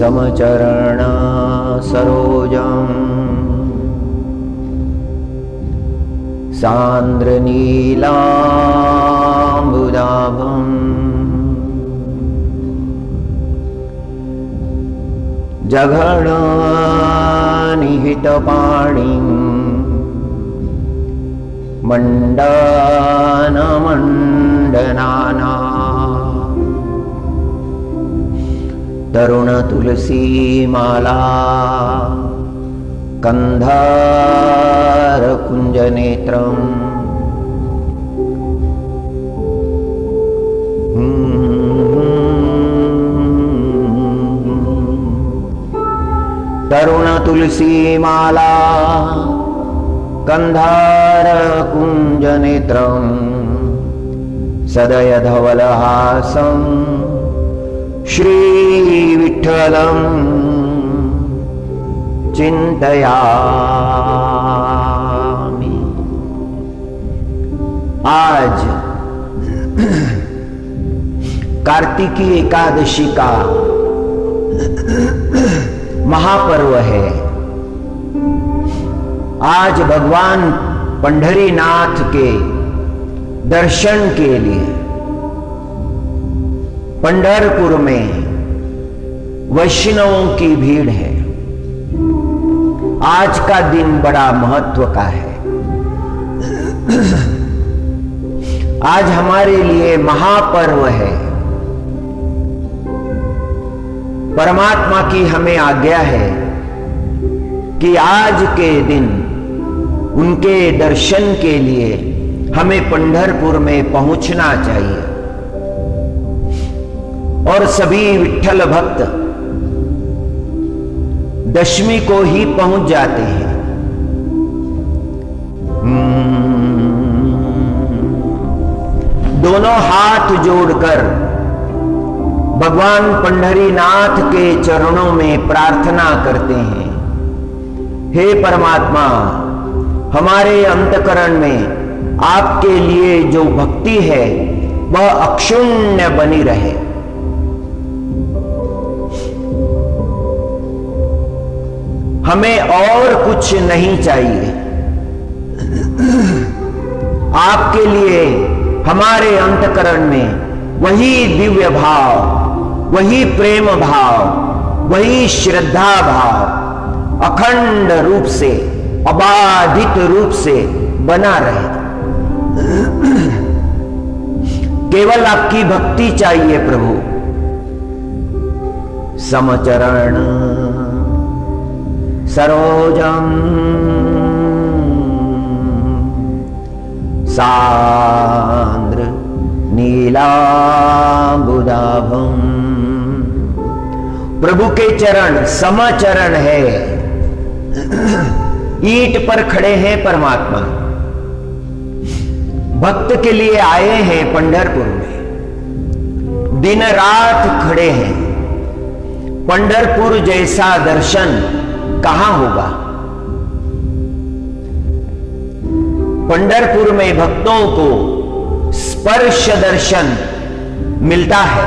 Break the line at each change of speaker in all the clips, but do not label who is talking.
समचरण सरोजं सान्द्रनीलाम्बुजाभं जघननिहितपाणिं मण्डनमण्डनाना तरुणतुलसीमाला कन्धारकुञ्जनेत्रम् तरुणतुलसीमाला कन्धारकुञ्जनेत्रं सदयधवलहासं श्रीविठ्ठलं चिन्तयामि। आज कार्तिकी एकादशी का महापर्व है। आज भगवान पंढरीनाथ के दर्शन के लिए पंढरपुर में वैष्णवों की भीड़ है। आज का दिन बड़ा महत्व का है। आज हमारे लिए महापर्व है। परमात्मा की हमें आज्ञा है कि आज के दिन उनके दर्शन के लिए हमें पंढरपुर में पहुंचना चाहिए। और सभी विठ्ठल भक्त दशमी को ही पहुंच जाते हैं। दोनों हाथ जोड़कर भगवान पंढरीनाथ के चरणों में प्रार्थना करते हैं, हे परमात्मा, हमारे अंतकरण में आपके लिए जो भक्ति है वह अक्षुण्ण बनी रहे। हमें और कुछ नहीं चाहिए। आपके लिए हमारे अंतकरण में वही दिव्य भाव, वही प्रेम भाव, वही श्रद्धा भाव अखंड रूप से, अबाधित रूप से बना रहे। केवल आपकी भक्ति चाहिए प्रभु। समचरण सरोजं सान्द्र नीलाम्बुजाभं। प्रभु के चरण समचरण है। ईंट पर खड़े हैं परमात्मा। भक्त के लिए आए हैं पंढरपुर में। दिन रात खड़े हैं। पंढरपुर जैसा दर्शन कहां होगा? पंढरपुर में भक्तों को स्पर्श दर्शन मिलता है।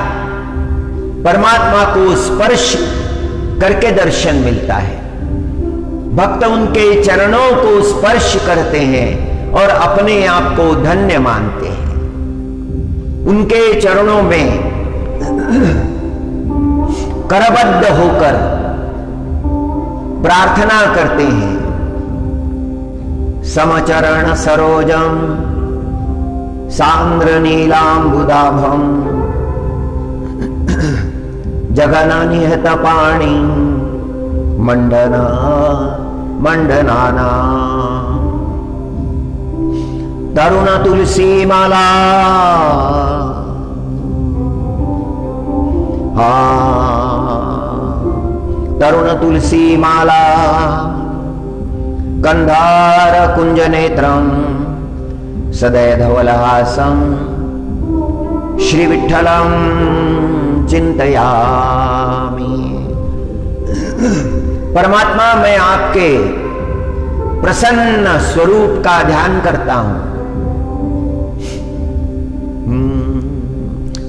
परमात्मा को स्पर्श करके दर्शन मिलता है। भक्त उनके चरणों को स्पर्श करते हैं और अपने आप को धन्य मानते हैं। उनके चरणों में करबद्ध होकर प्रार्थना करते हैं। समचरण सरोजं सांद्र नीलाम्बुजाभं जघननिहित पाणि मण्डनाना तरुण तुलसी माला तरुण तुलसी माला गंधार कुंज नेत्रं सदैधवलहासं श्री विठ्ठलं चिंतयामि। परमात्मा, मैं आपके प्रसन्न स्वरूप का ध्यान करता हूं।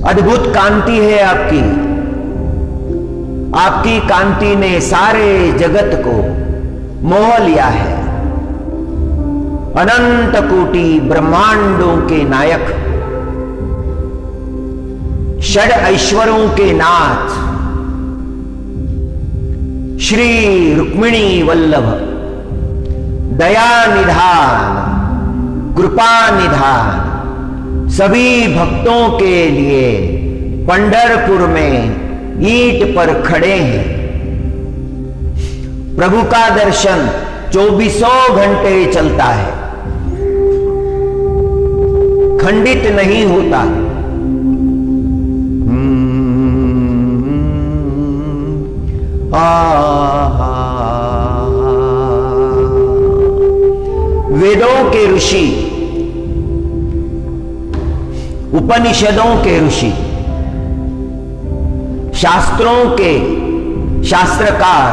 अद्भुत कांति है आपकी, आपकी कांति ने सारे जगत को मोह लिया है। अनंत कोटि ब्रह्मांडों के नायक, षड ऐश्वर्यों के नाथ, श्री रुक्मिणी वल्लभ, दया निधान, कृपा निधान, सभी भक्तों के लिए पंढरपुर में ईंट पर खड़े हैं। प्रभु का दर्शन 24 घंटे चलता है, खंडित नहीं होता। वेदों के ऋषि, उपनिषदों के ऋषि, शास्त्रों के शास्त्रकार,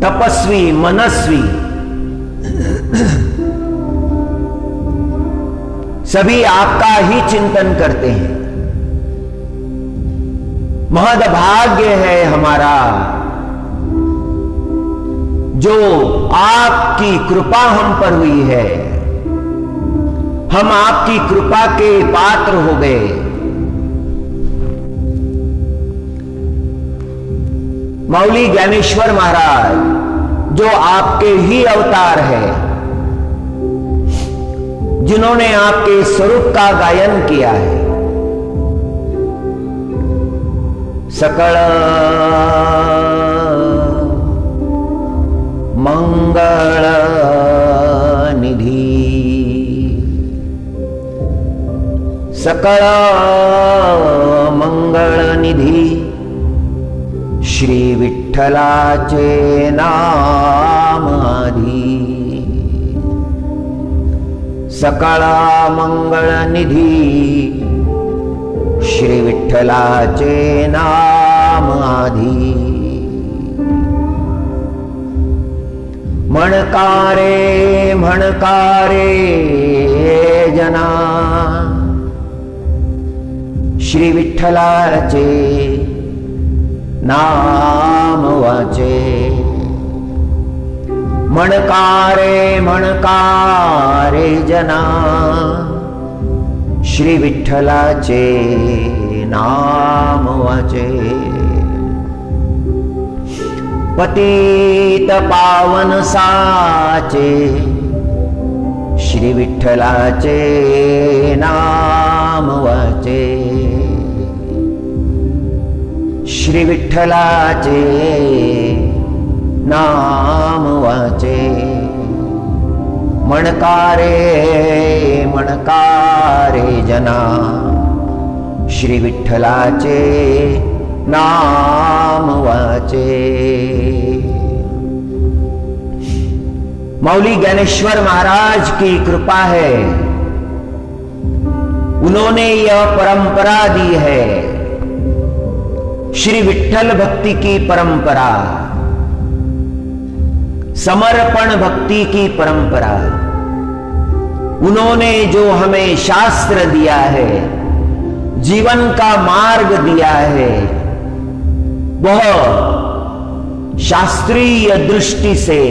तपस्वी, मनस्वी, सभी आपका ही चिंतन करते हैं। महद्भाग्य है हमारा जो आपकी कृपा हम पर हुई है। हम आपकी कृपा के पात्र हो गए। मौली ज्ञानेश्वर महाराज जो आपके ही अवतार है, जिन्होंने आपके स्वरूप का गायन किया है। सकल मंगल निधि, सकल मंगल निधि, श्री विठ्ठलाचे नाम आधी। सकळ मंगळ निधी, श्री विठ्ठलाचे नाम आधी। म्हणकारे म्हणकारे जना, श्री विठ्ठलाचे नाम वाचे। म्हणकारे म्हणकारे जना, श्री विठ्ठलाचे नाम वाचे। पतित पावन साचे, श्री विठ्ठलाचे नाम वाचे। श्री विठ्ठलाचे नाम वाचे। म्हणकारे म्हणकारे जना, श्री विठ्ठलाचे नाम वाचे। मौली ज्ञानेश्वर महाराज की कृपा है, उन्होंने यह परंपरा दी है, श्री विठ्ठल भक्ति की परंपरा, समर्पण भक्ति की परंपरा। उन्होंने जो हमें शास्त्र दिया है, जीवन का मार्ग दिया है, वह शास्त्रीय दृष्टि से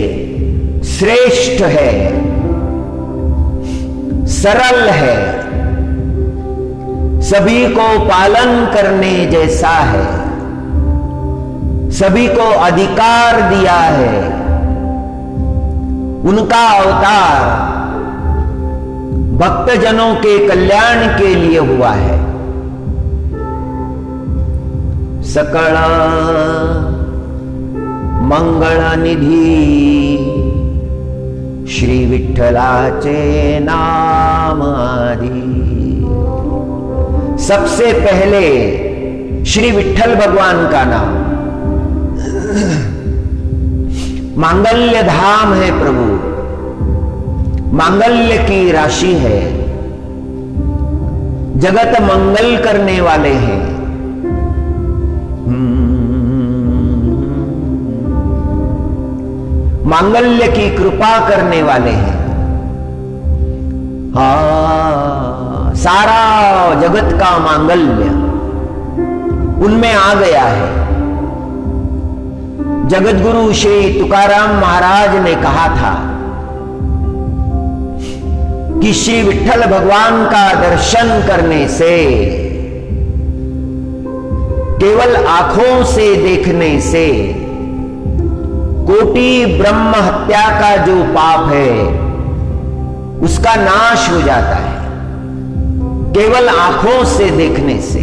श्रेष्ठ है, सरल है, सभी को पालन करने जैसा है, सभी को अधिकार दिया है। उनका अवतार भक्तजनों के कल्याण के लिए हुआ है। सकल मंगल निधि, श्री विठ्ठलाचे नाम आधी। सबसे पहले श्री विठ्ठल भगवान का नाम। मांगल्य धाम है प्रभु, मांगल्य की राशि है, जगत मंगल करने वाले हैं। मांगल्य की कृपा करने वाले हैं। हाँ, सारा जगत का मांगल्य उनमें आ गया है। जगतगुरु श्री तुकाराम महाराज ने कहा था कि श्री विठ्ठल भगवान का दर्शन करने से, केवल आंखों से देखने से कोटि ब्रह्म हत्या का जो पाप है उसका नाश हो जाता है, केवल आंखों से देखने से।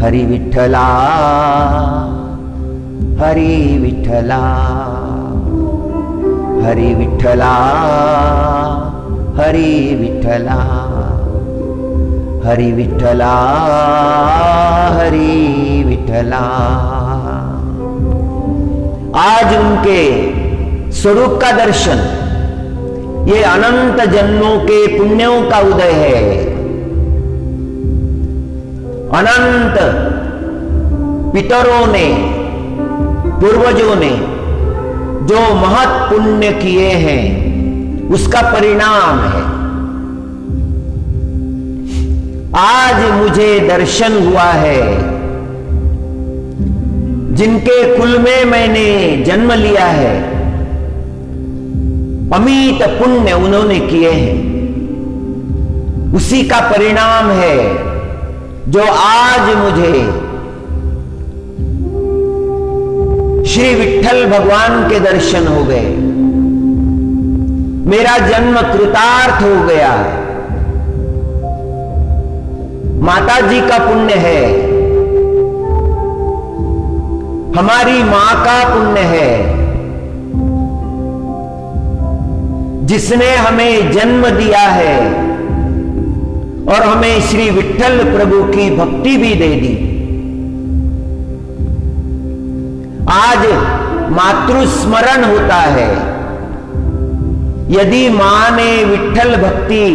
हरि विठ्ठला हरि विठ्ठला हरि विठ्ठला हरि विठ्ठला हरि विठ्ठला हरि विठ्ठला। आज उनके स्वरूप का दर्शन, ये अनंत जन्मों के पुण्यों का उदय है। अनंत पितरों ने, पूर्वजों ने जो महत् पुण्य किए हैं उसका परिणाम है। आज मुझे दर्शन हुआ है, जिनके कुल में मैंने जन्म लिया है, अमित पुण्य उन्होंने किए हैं, उसी का परिणाम है जो आज मुझे श्री विठ्ठल भगवान के दर्शन हो गए। मेरा जन्म कृतार्थ हो गया। माता जी का पुण्य है, हमारी मां का पुण्य है, जिसने हमें जन्म दिया है और हमें श्री विठ्ठल प्रभु की भक्ति भी दे दी। आज मातृस्मरण होता है। यदि मां ने विठ्ठल भक्ति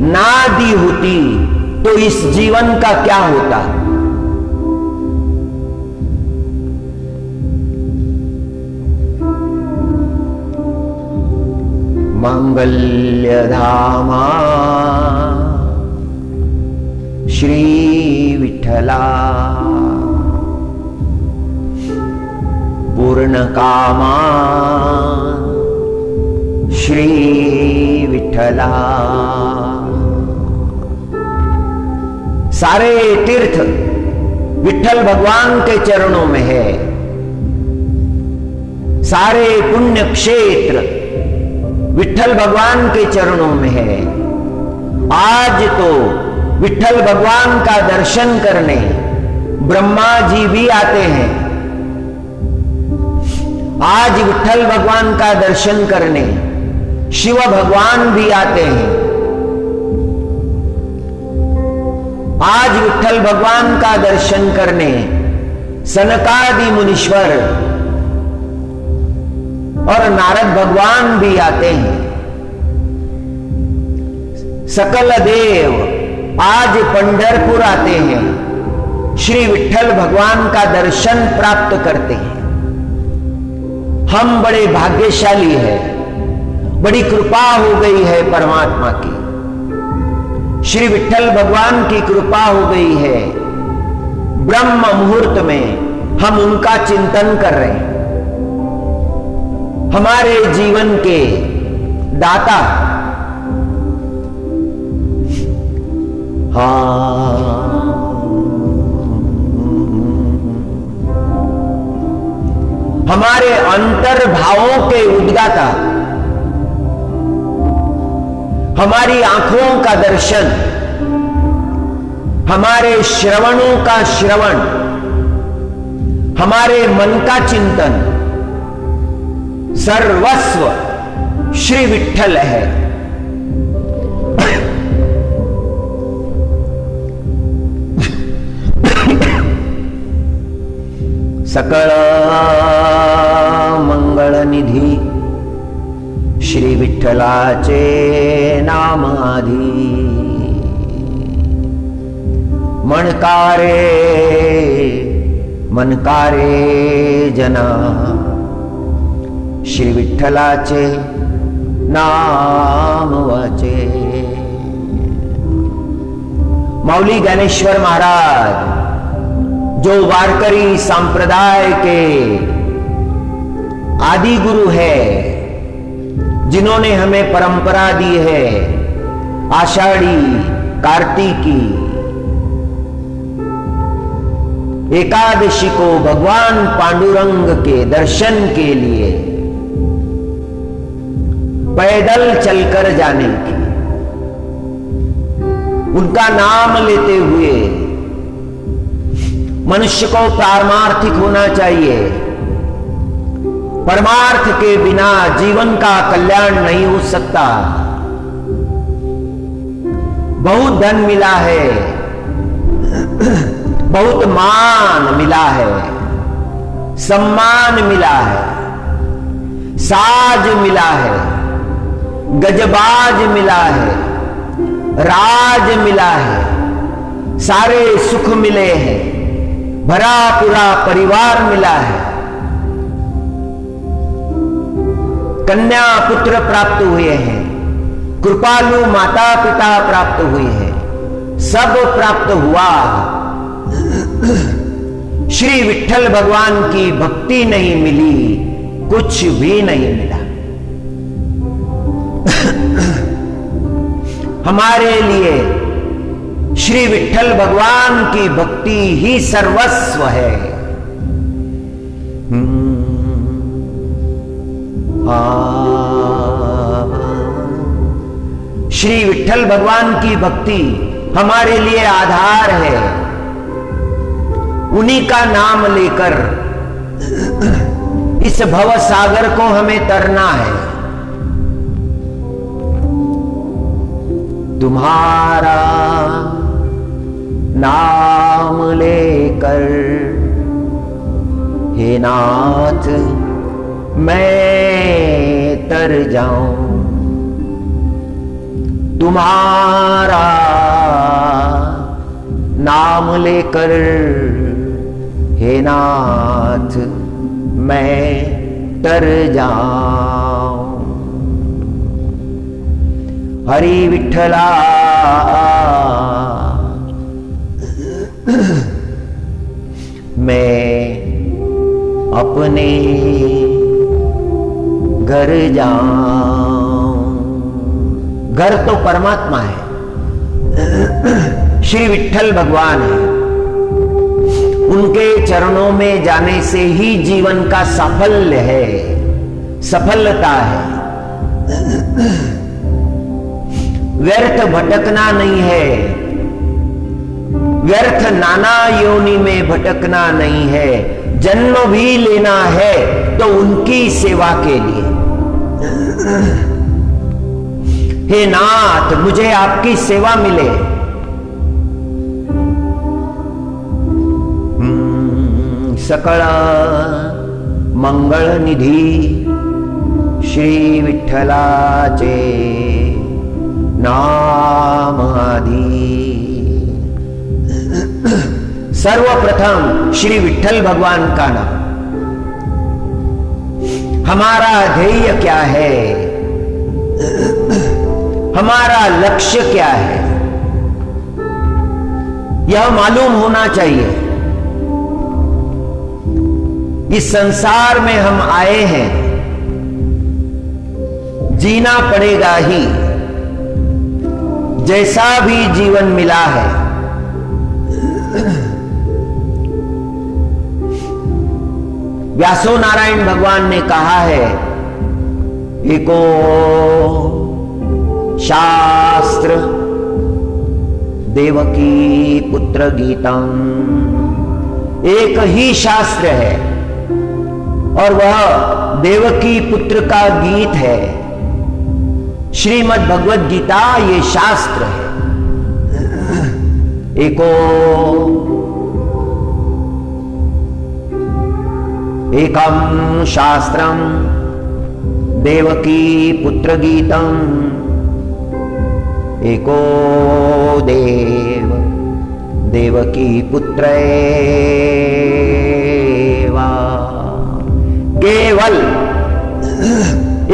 ना दी होती तो इस जीवन का क्या होता। मंगल्यधामा श्री विठ्ठला पूर्णकामा श्री विठ्ठला। सारे तीर्थ विठ्ठल भगवान के चरणों में है। सारे पुण्य क्षेत्र विठ्ठल भगवान के चरणों में है। आज तो विठ्ठल भगवान का दर्शन करने ब्रह्मा जी भी आते हैं। आज विठ्ठल भगवान का दर्शन करने शिव भगवान भी आते हैं। आज विठ्ठल भगवान का दर्शन करने सनकादि मुनीश्वर और नारद भगवान भी आते हैं। सकल देव आज पंढरपुर आते हैं, श्री विठ्ठल भगवान का दर्शन प्राप्त करते हैं। हम बड़े भाग्यशाली हैं, बड़ी कृपा हो गई है परमात्मा की। श्री विठ्ठल भगवान की कृपा हो गई है। ब्रह्म मुहूर्त में हम उनका चिंतन कर रहे हैं। हमारे जीवन के दाता, हमारे अंतर भावों के उद्गाता, हमारी आंखों का दर्शन, हमारे श्रवणों का श्रवण, हमारे मन का चिंतन, सर्वस्व श्री विठ्ठल है। सकल मंगल निधी श्री विठ्ठलाचे नाम आधी। मनकारे जना श्री विठ्ठलाचे नाम वाचे। मौली ज्ञानेश्वर महाराज जो वारकरी संप्रदाय के आदि गुरु है, जिन्होंने हमें परंपरा दी है आषाढ़ी कार्तिकी एकादशी को भगवान पांडुरंग के दर्शन के लिए पैदल चलकर जाने की, उनका नाम लेते हुए मनुष्य को पारमार्थिक होना चाहिए। परमार्थ के बिना जीवन का कल्याण नहीं हो सकता। बहुत धन मिला है, बहुत मान मिला है, सम्मान मिला है, साज मिला है, गजबाज मिला है, राज मिला है, सारे सुख मिले हैं, भरा पूरा परिवार मिला है, कन्या पुत्र प्राप्त हुए हैं, कृपालु माता पिता प्राप्त हुए हैं, सब प्राप्त हुआ। श्री विठ्ठल भगवान की भक्ति नहीं मिली, कुछ भी नहीं मिला। हमारे लिए श्री विठ्ठल भगवान की भक्ति ही सर्वस्व है। श्री विठ्ठल भगवान की भक्ति हमारे लिए आधार है। उन्हीं का नाम लेकर इस भव सागर को हमें तरना है। तुम्हारा नाम लेकर हे नाथ मैं तर जाऊं, तुम्हारा नाम लेकर हे नाथ मैं तर जाऊं। हरि विठ्ठला मैं अपने घर जाऊं। घर तो परमात्मा है, श्री विठ्ठल भगवान है। उनके चरणों में जाने से ही जीवन का साफल्य है, सफलता है। व्यर्थ भटकना नहीं है, व्यर्थ नाना योनि में भटकना नहीं है। जन्म भी लेना है तो उनकी सेवा के लिए। हे नाथ मुझे आपकी सेवा मिले। सकळ मंगल निधी श्री विठ्ठलाचे नाम आधी। सर्वप्रथम श्री विठ्ठल भगवान का नाम। हमारा ध्येय क्या है, हमारा लक्ष्य क्या है, यह मालूम होना चाहिए। इस संसार में हम आए हैं, जीना पड़ेगा ही। जैसा भी जीवन मिला है, व्यासो नारायण भगवान ने कहा है, एको शास्त्र देवकी पुत्र गीतम। एक ही शास्त्र है और वह देवकी पुत्र का गीत है। श्रीमद् भगवद गीता ये शास्त्र है। एको एकम शास्त्रम देवकी पुत्र गीतम। एको देव देवकी पुत्र एवा। केवल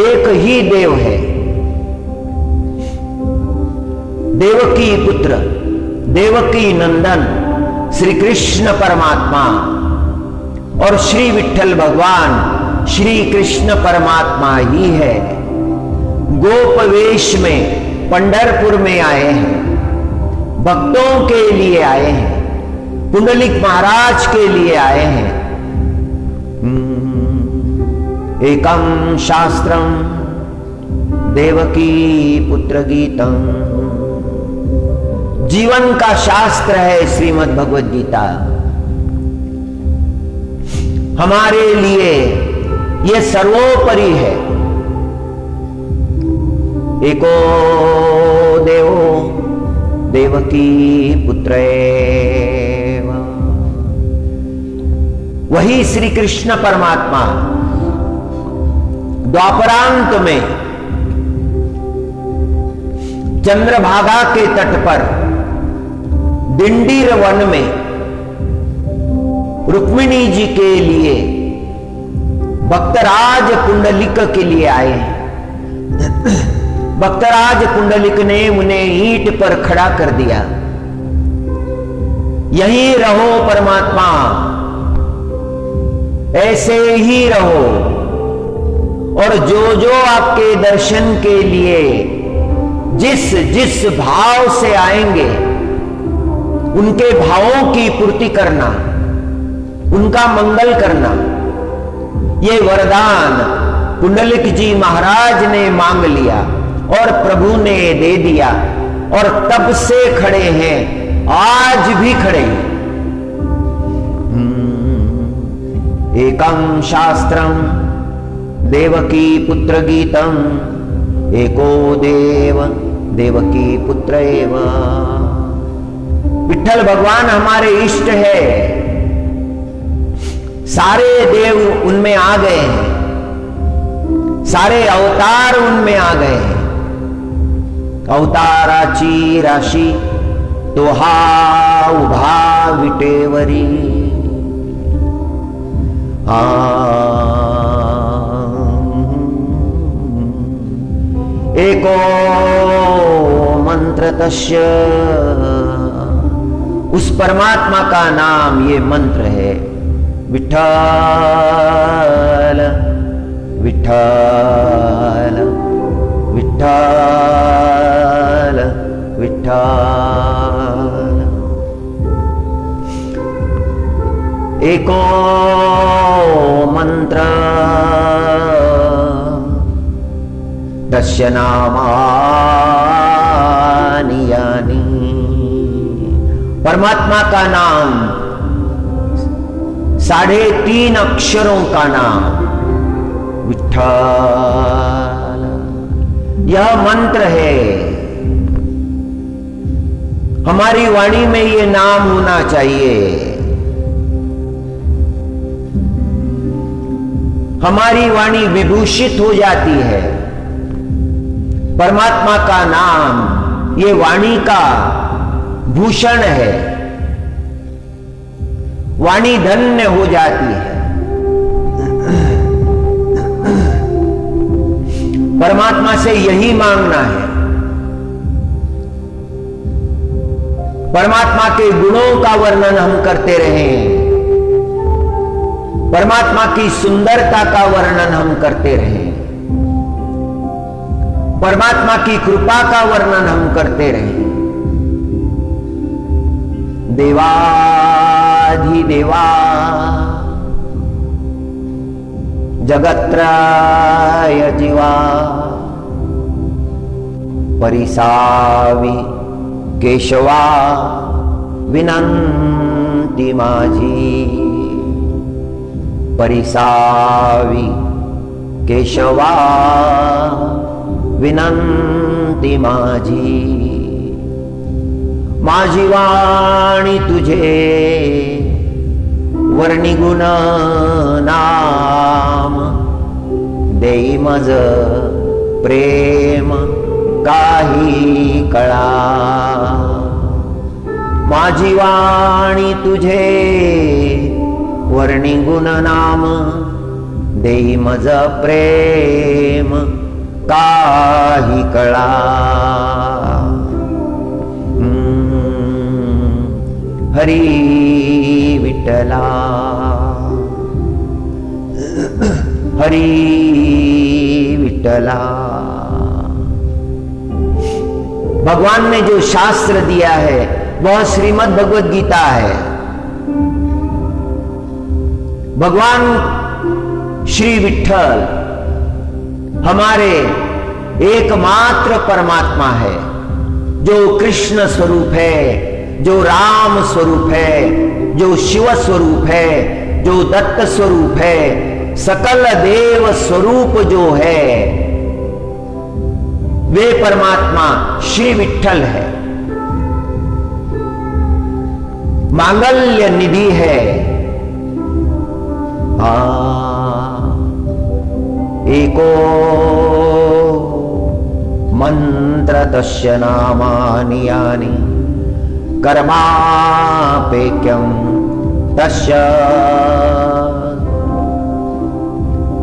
एक ही देव है, देवकी पुत्र देवकी नंदन श्री कृष्ण परमात्मा और श्री विठ्ठल भगवान श्री कृष्ण परमात्मा ही है। गोप वेश में पंढरपुर में आए हैं, भक्तों के लिए आए हैं, पुंडलिक महाराज के लिए आए हैं। एकम शास्त्रम देवकी पुत्र गीतम, जीवन का शास्त्र है श्रीमद् भगवद गीता। हमारे लिए यह सर्वोपरि है। एको देवो देवकी पुत्रैव, वही श्री कृष्ण परमात्मा द्वापरांत में चंद्रभागा के तट पर दिंडीर वन में रुक्मिणी जी के लिए भक्तराज पुंडलिक के लिए आए हैं। भक्तराज पुंडलिक ने उन्हें ईंट पर खड़ा कर दिया, यहीं रहो परमात्मा, ऐसे ही रहो, और जो जो आपके दर्शन के लिए जिस जिस भाव से आएंगे उनके भावों की पूर्ति करना, उनका मंगल करना, ये वरदान पुंडलिक जी महाराज ने मांग लिया और प्रभु ने दे दिया, और तब से खड़े हैं, आज भी खड़े हैं। एकम शास्त्रम देवकी पुत्र गीतम, एको देव देवकी पुत्र एव। विठ्ठल भगवान हमारे इष्ट है, सारे देव उनमें आ गए हैं, सारे अवतार उनमें आ गए हैं। अवताराची राशी तो हा उभा विटेवरी, एको मंत्र तस्य, उस परमात्मा का नाम ये मंत्र है। विठ्ठल विठ्ठल विठ्ठल विठ्ठल, एको मंत्र तस्य नामानि यानि, परमात्मा का नाम 3.5 अक्षरों का नाम विठ्ठल, यह मंत्र है। हमारी वाणी में यह नाम होना चाहिए। हमारी वाणी विभूषित हो जाती है। परमात्मा का नाम ये वाणी का भूषण है, वाणी धन्य हो जाती है। परमात्मा से यही मांगना है। परमात्मा के गुणों का वर्णन हम करते रहें, परमात्मा की सुंदरता का वर्णन हम करते रहें, परमात्मा की कृपा का वर्णन हम करते रहें। देवाधिदेवा जगत्रय जीवा, परिसावी केशवा विनंती माझी, परिसावी केशवा विनंती माझी। माझी वाणी तुझे वर्णी गुण नाम, देई मज प्रेम काही कळा। माझी वाणी तुझे वर्णी गुण नाम, देई मज प्रेम काही कळा। हरी विठला, हरी विठला। भगवान ने जो शास्त्र दिया है वह श्रीमद् भगवद गीता है। भगवान श्री विठ्ठल हमारे एकमात्र परमात्मा है, जो कृष्ण स्वरूप है, जो राम स्वरूप है, जो शिव स्वरूप है, जो दत्त स्वरूप है, सकल देव स्वरूप जो है वे परमात्मा श्री विठ्ठल है। मांगल्य निधि है। एको मंत्र तस्य नामानि यानि कर्मापेक्यं तस्य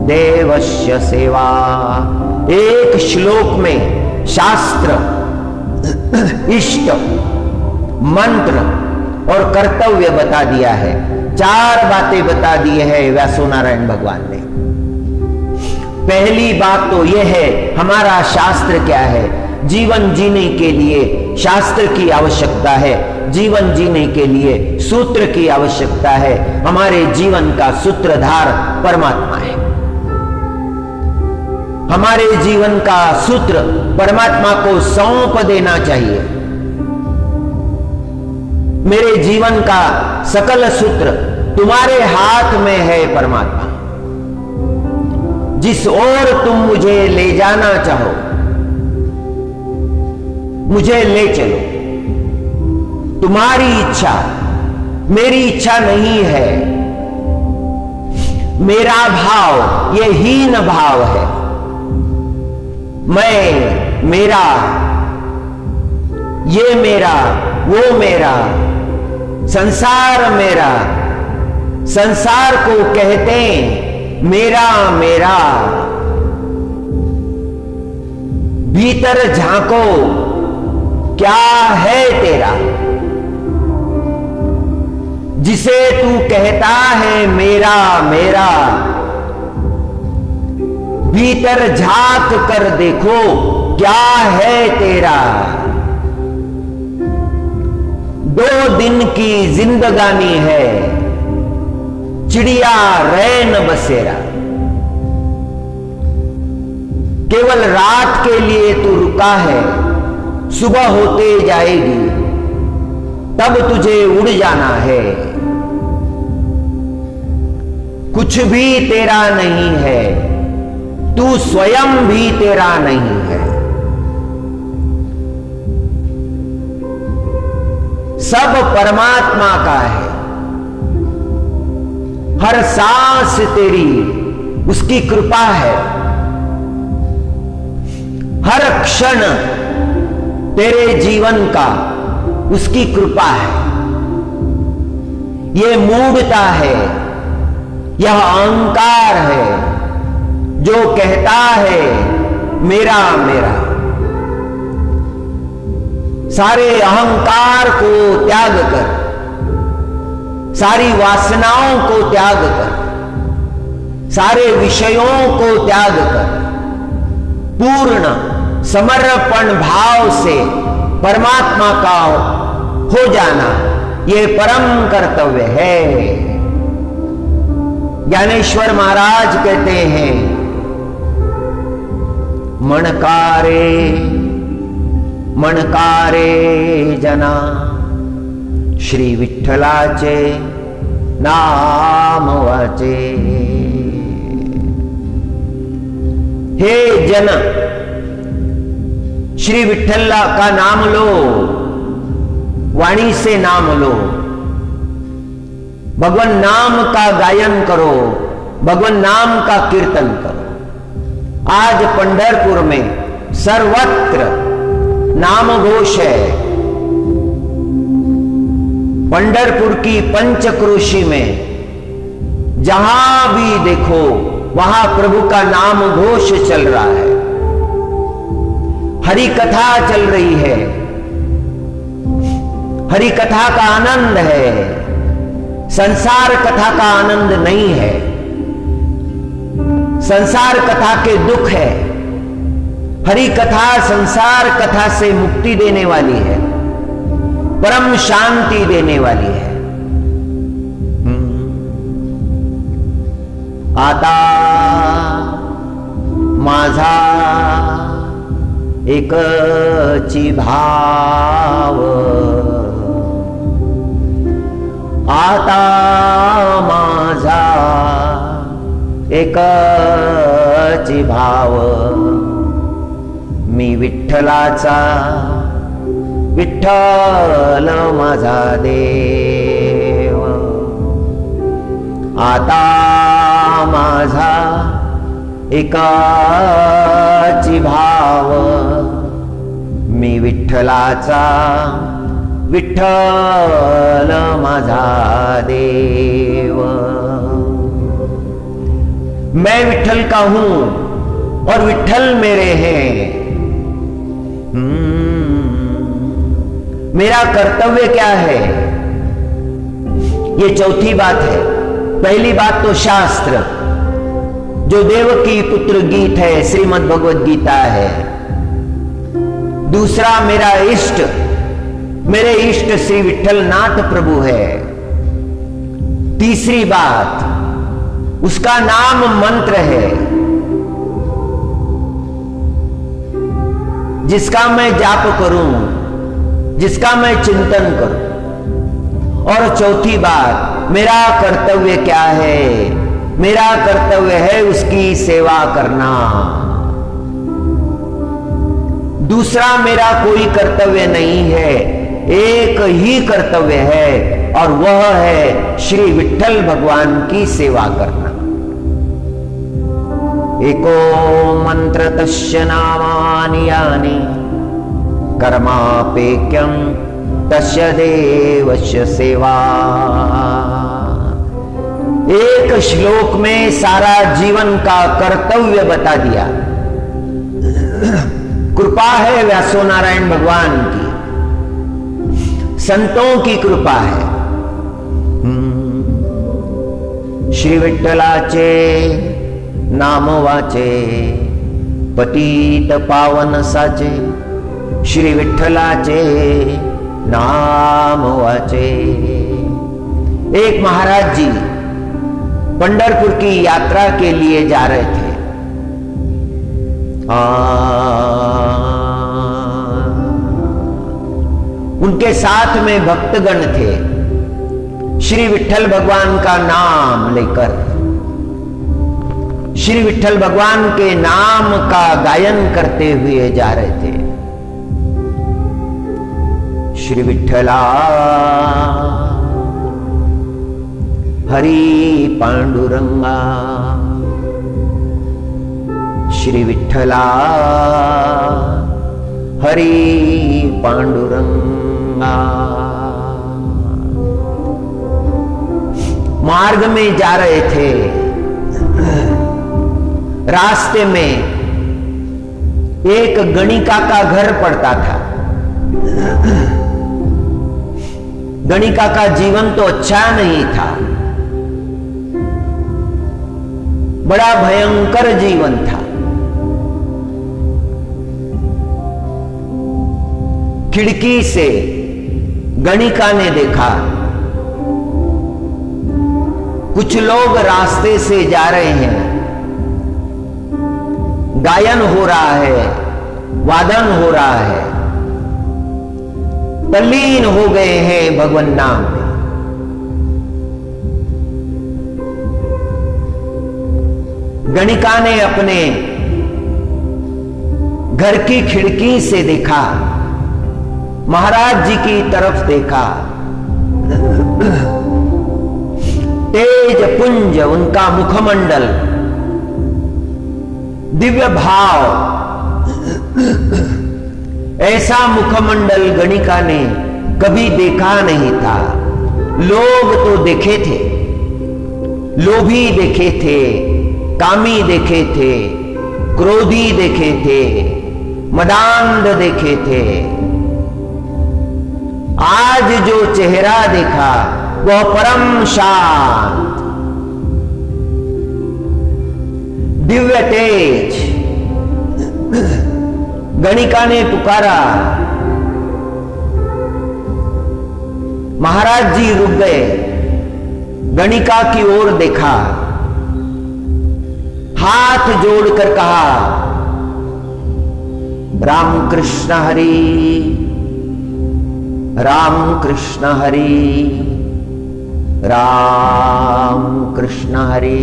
देवस्य सेवा। एक श्लोक में शास्त्र, इष्ट, मंत्र और कर्तव्य बता दिया है। 4 बातें बता दी है व्यासो नारायण भगवान ने। पहली बात तो यह है हमारा शास्त्र क्या है। जीवन जीने के लिए शास्त्र की आवश्यकता है, जीवन जीने के लिए सूत्र की आवश्यकता है। हमारे जीवन का सूत्रधार परमात्मा है। हमारे जीवन का सूत्र परमात्मा को सौंप देना चाहिए। मेरे जीवन का सकल सूत्र तुम्हारे हाथ में है परमात्मा। जिस ओर तुम मुझे ले जाना चाहो मुझे ले चलो। तुम्हारी इच्छा मेरी इच्छा नहीं है। मेरा भाव ये हीन भाव है। मैं, मेरा, ये मेरा, वो मेरा, संसार मेरा। संसार को कहते हैं मेरा मेरा। भीतर झांको क्या है तेरा। जिसे तू कहता है मेरा मेरा, भीतर झांक कर देखो क्या है तेरा। 2 दिन की जिंदगानी है, चिड़िया रैन बसेरा। केवल रात के लिए तू रुका है, सुबह होते जाएगी तब तुझे उड़ जाना है। कुछ भी तेरा नहीं है, तू स्वयं भी तेरा नहीं है। सब परमात्मा का है। हर सांस तेरी उसकी कृपा है। हर क्षण तेरे जीवन का उसकी कृपा है। ये मूढ़ता है, यह अहंकार है जो कहता है मेरा मेरा। सारे अहंकार को त्याग कर, सारी वासनाओं को त्याग कर, सारे विषयों को त्याग कर, पूर्ण समर्पण भाव से परमात्मा का हो जाना यह परम कर्तव्य है। ज्ञानेश्वर महाराज कहते हैं मणकारे मणकारे जना श्री विठ्ठलाचे नाम वाचे। हे जन, श्री विठ्ठल का नाम लो, वाणी से नाम लो। भगवान नाम का गायन करो, भगवान नाम का कीर्तन करो। आज पंढरपुर में सर्वत्र नाम घोष है। पंढरपुर की पंचक्रोशी में जहां भी देखो वहां प्रभु का नाम घोष चल रहा है। हरि कथा चल रही है। हरि कथा का आनंद है, संसार कथा का आनंद नहीं है। संसार कथा के दुख है, हरि कथा संसार कथा से मुक्ति देने वाली है, परम शांति देने वाली है। आता माझा एकची भाव, आता माझा एकची भाव, मी विठ्ठलाचा, विठ्ठल माझा देव। आता माझा एकाची भाव, मी विठ्ठलाचा, विठ्ठल माझा देव। मैं विठ्ठल का हूं और विठ्ठल मेरे हैं। मेरा कर्तव्य क्या है? ये चौथी बात है। पहली बात तो शास्त्र, जो देवकी पुत्र गीत है, श्रीमद् भगवद गीता है। दूसरा मेरा इष्ट, मेरे इष्ट श्री विठ्ठल नाथ प्रभु है। तीसरी बात, उसका नाम मंत्र है, जिसका मैं जाप करूं, जिसका मैं चिंतन करूं। और चौथी बात, मेरा कर्तव्य क्या है? मेरा कर्तव्य है उसकी सेवा करना। दूसरा मेरा कोई कर्तव्य नहीं है, एक ही कर्तव्य है, और वह है श्री विठ्ठल भगवान की सेवा करना। एको मंत्र तस्य नामानि यानि, कर्मापेक्यं तस्य देवस्य सेवा। एक श्लोक में सारा जीवन का कर्तव्य बता दिया। कृपा है व्यासो नारायण भगवान की, संतों की कृपा है। श्री विठ्ठलाचे नाम वाचे, पतित पावन साचे। श्री विठ्ठलाचे नाम वाचे। एक महाराज जी पंढरपुर की यात्रा के लिए जा रहे थे। उनके साथ में भक्तगण थे। श्री विठ्ठल भगवान का नाम लेकर, श्री विठ्ठल भगवान के नाम का गायन करते हुए जा रहे थे। श्री विठ्ठला हरि पांडुरंगा, श्री विठ्ठला हरि पांडुरंगा। मार्ग में जा रहे थे। रास्ते में एक गणिका का घर पड़ता था। गणिका का जीवन तो अच्छा नहीं था, बड़ा भयंकर जीवन था। खिड़की से गणिका ने देखा कुछ लोग रास्ते से जा रहे हैं, गायन हो रहा है, वादन हो रहा है, तल्लीन हो गए हैं भगवान नाम में। गणिका ने अपने घर की खिड़की से देखा, महाराज जी की तरफ देखा। तेज पुंज उनका मुखमंडल, दिव्य भाव, ऐसा मुखमंडल गणिका ने कभी देखा नहीं था। लोग तो देखे थे, लोभी देखे थे, कामी देखे थे, क्रोधी देखे थे, मदांध देखे थे, आज जो चेहरा देखा वह परम शांत, दिव्य तेज। गणिका ने पुकारा, महाराज जी रुक गए, गणिका की ओर देखा, हाथ जोड़कर कहा, राम कृष्ण हरि, राम कृष्ण हरि, राम कृष्ण हरि।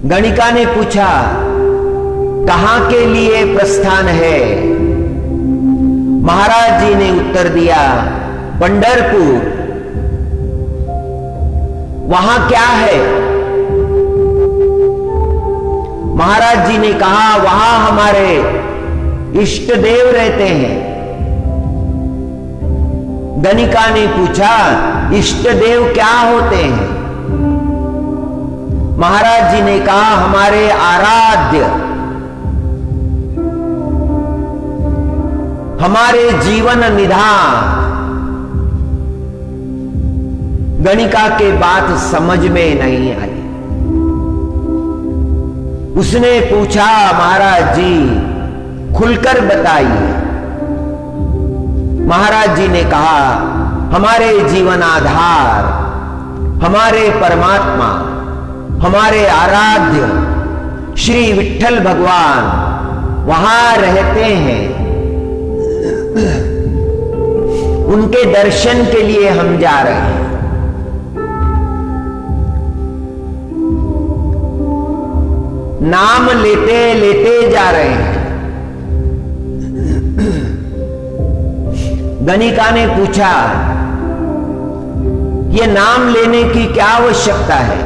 गणिका ने पूछा, कहां के लिए प्रस्थान है? महाराज जी ने उत्तर दिया, पंढरपुर। वहां क्या है? महाराज जी ने कहा, वहां हमारे इष्ट देव रहते हैं। गणिका ने पूछा, इष्ट देव क्या होते हैं? महाराज जी ने कहा, हमारे आराध्य, हमारे जीवन निधान। गणिका के बात समझ में नहीं आई। उसने पूछा, महाराज जी खुलकर बताइए। महाराज जी ने कहा, हमारे जीवन आधार, हमारे परमात्मा, हमारे आराध्य श्री विठ्ठल भगवान वहां रहते हैं। उनके दर्शन के लिए हम जा रहे हैं। नाम लेते लेते जा रहे हैं। गणिका ने पूछा, यह नाम लेने की क्या आवश्यकता है?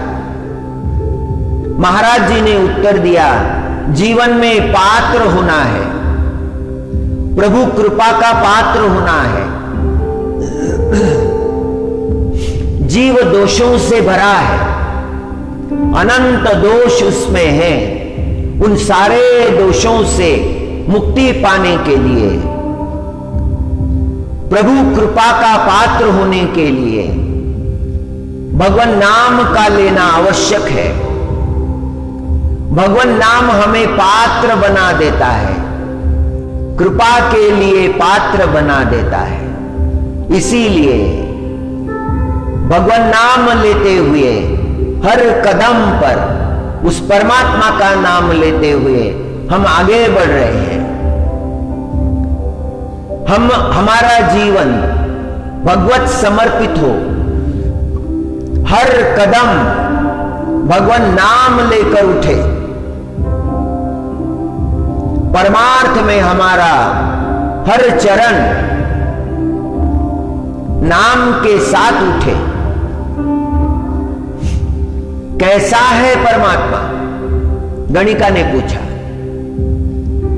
महाराज जी ने उत्तर दिया, जीवन में पात्र होना है, प्रभु कृपा का पात्र होना है। जीव दोषों से भरा है, अनंत दोष उसमें है। उन सारे दोषों से मुक्ति पाने के लिए, प्रभु कृपा का पात्र होने के लिए भगवान नाम का लेना आवश्यक है। भगवान नाम हमें पात्र बना देता है, कृपा के लिए पात्र बना देता है। इसीलिए भगवान नाम लेते हुए हर कदम पर उस परमात्मा का नाम लेते हुए हम आगे बढ़ रहे हैं। हमारा जीवन भगवत समर्पित हो, हर कदम भगवान नाम लेकर उठे। परमार्थ में हमारा हर चरण नाम के साथ उठे। कैसा है परमात्मा? गणिका ने पूछा।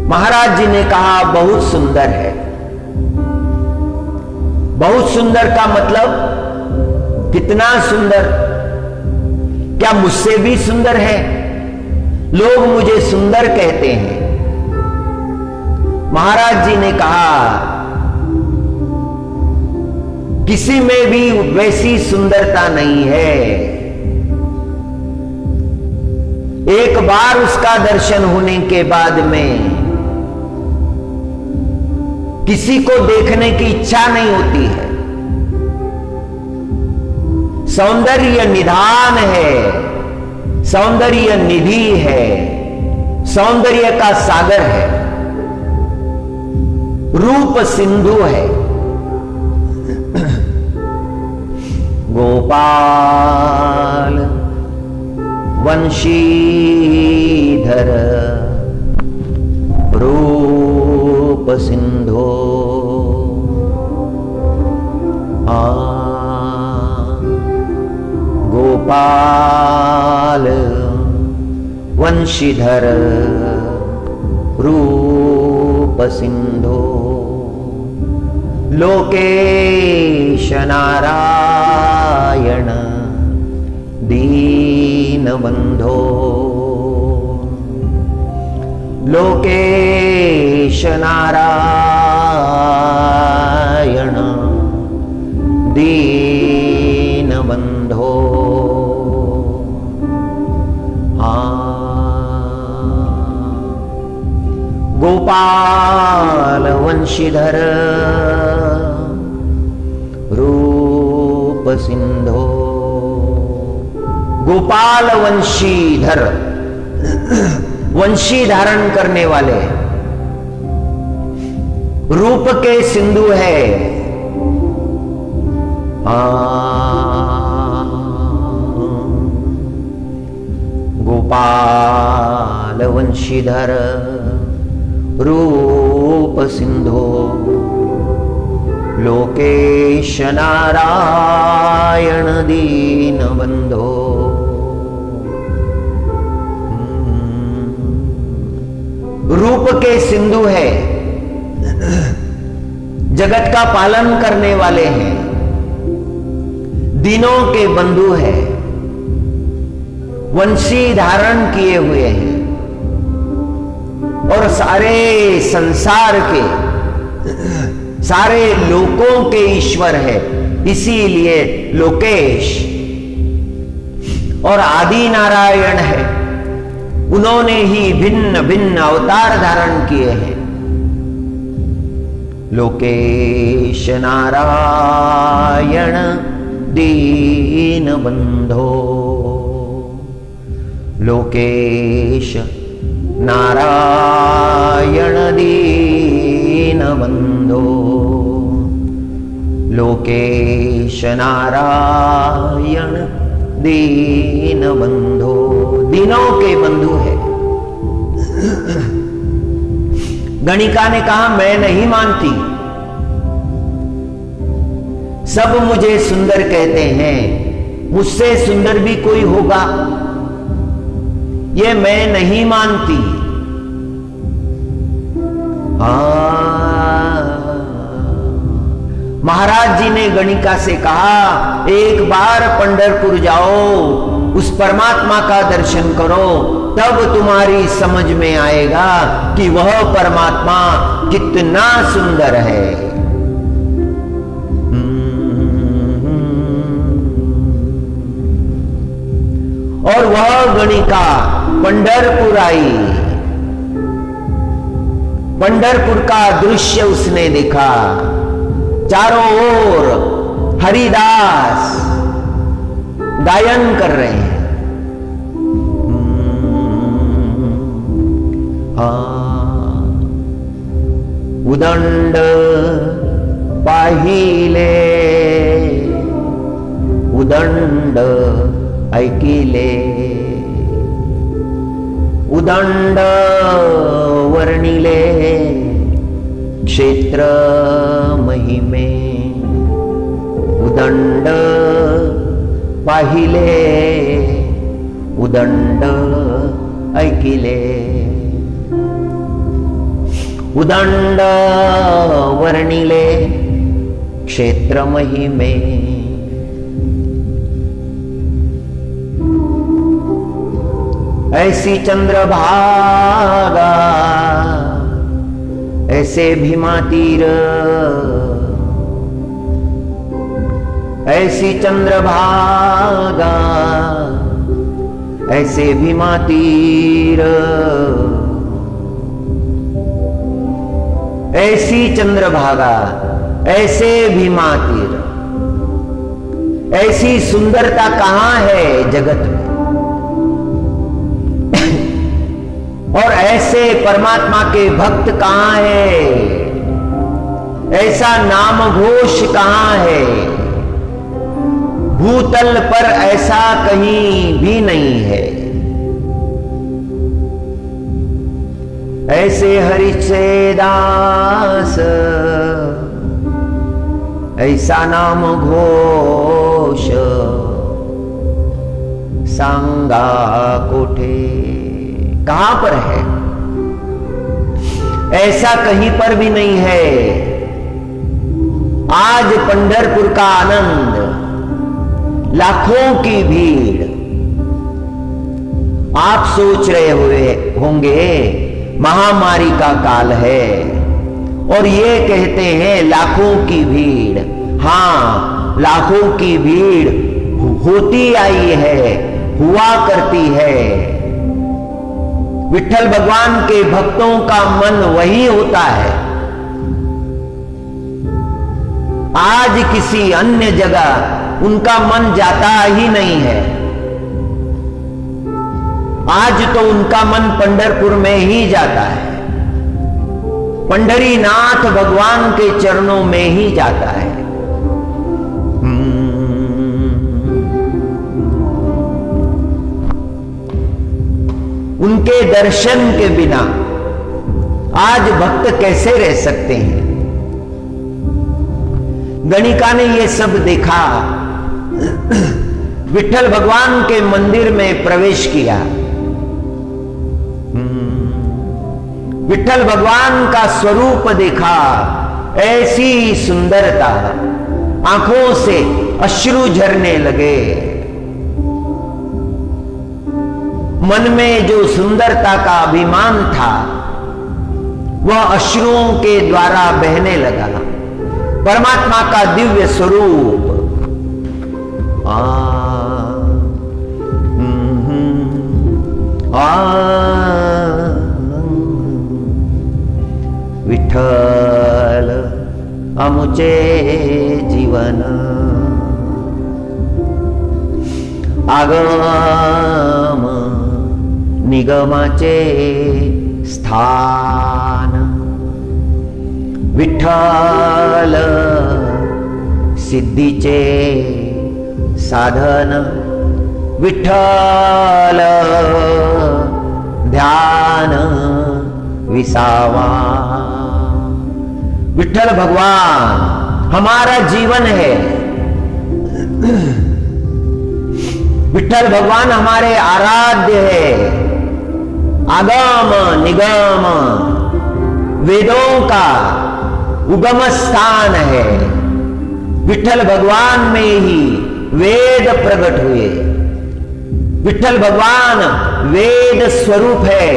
महाराज जी ने कहा, बहुत सुंदर है। बहुत सुंदर का मतलब कितना सुंदर? क्या मुझसे भी सुंदर है? लोग मुझे सुंदर कहते हैं। महाराज जी ने कहा, किसी में भी वैसी सुंदरता नहीं है। एक बार उसका दर्शन होने के बाद में किसी को देखने की इच्छा नहीं होती है। सौंदर्य निधान है, सौंदर्य निधि है, सौंदर्य का सागर है, रूप सिंधु है। गोपाल वंशीधर रूप सिंधो गोपाल वंशीधर रूप सिंधो लोकेश नारायण दीनबंधो लोकेश नारायण दीनबंधो। गोपाल वंशीधर रूप सिंधो। गोपाल वंशीधर, वंशी धारण करने वाले, रूप के सिंधु है। गोपाल वंशीधर रूप सिंधो। लोकेश नारायण दीनबंधो। रूप के सिंधु है, जगत का पालन करने वाले हैं, दीनों के बंधु है, वंशी धारण किए हुए हैं और सारे संसार के, सारे लोकों के ईश्वर है। इसीलिए लोकेश और आदि नारायण है। उन्होंने ही भिन्न भिन्न अवतार धारण किए हैं। लोकेश नारायण दीनबंधो। लोकेश नारायण दीनबंधो। लोकेश नारायण दीनबंधो। दीनों के बंधु है। गणिका ने कहा मैं नहीं मानती, सब मुझे सुंदर कहते हैं, मुझसे सुंदर भी कोई होगा, ये मैं नहीं मानती। महाराज जी ने गणिका से कहा एक बार पंढरपुर जाओ, उस परमात्मा का दर्शन करो, तब तुम्हारी समझ में आएगा कि वह परमात्मा कितना सुंदर है। और वह गणिका पंढरपुर आई। पंढरपुर का दृश्य उसने देखा। चारों ओर हरिदास गायन कर रहे हैं। उदंड पाहिले, उदंड ऐकिले, उदंड वर्णिले क्षेत्र महिमे। उदंड पाहिले, उदंड ऐकिले, उदंड वर्णिले क्षेत्र महिमे। ऐसी चंद्रभागा ऐसे भीमा तीर, ऐसी चंद्रभागा ऐसे भीमा तीर। ऐसी चंद्रभागा ऐसे भीमा तीर। ऐसी सुंदरता कहां है जगत में, और ऐसे परमात्मा के भक्त कहां है, ऐसा नाम घोष कहां है। भूतल पर ऐसा कहीं भी नहीं है। ऐसे हरि से दास ऐसा नाम घोष सांगा कोठे। कहां पर है? ऐसा कहीं पर भी नहीं है। आज पंढरपुर का आनंद, लाखों की भीड़। आप सोच रहे हुए होंगे महामारी का काल है और ये कहते हैं लाखों की भीड़। हां, लाखों की भीड़ होती आई है, हुआ करती है। विठ्ठल भगवान के भक्तों का मन वही होता है। आज किसी अन्य जगह उनका मन जाता ही नहीं है। आज तो उनका मन पंढरपुर में ही जाता है, पंढरीनाथ भगवान के चरणों में ही जाता है। उनके दर्शन के बिना आज भक्त कैसे रह सकते हैं? गणिका ने यह सब देखा, विठ्ठल भगवान के मंदिर में प्रवेश किया। विठ्ठल भगवान का स्वरूप देखा, ऐसी सुंदरता, आंखों से अश्रु झरने लगे। मन में जो सुंदरता का अभिमान था वह अश्रुओं के द्वारा बहने लगा। परमात्मा का दिव्य स्वरूप विठ्ठल आमुचे जीवन आगम निगमाचे स्थान। विठ्ठल सिद्धीचे साधन, विठ्ठल ध्यान विसावा। विठ्ठल भगवान हमारा जीवन है। विठ्ठल भगवान हमारे आराध्य है। आगम निगम वेदों का उगम स्थान है। विठ्ठल भगवान में ही वेद प्रकट हुए। विठ्ठल भगवान वेद स्वरूप है।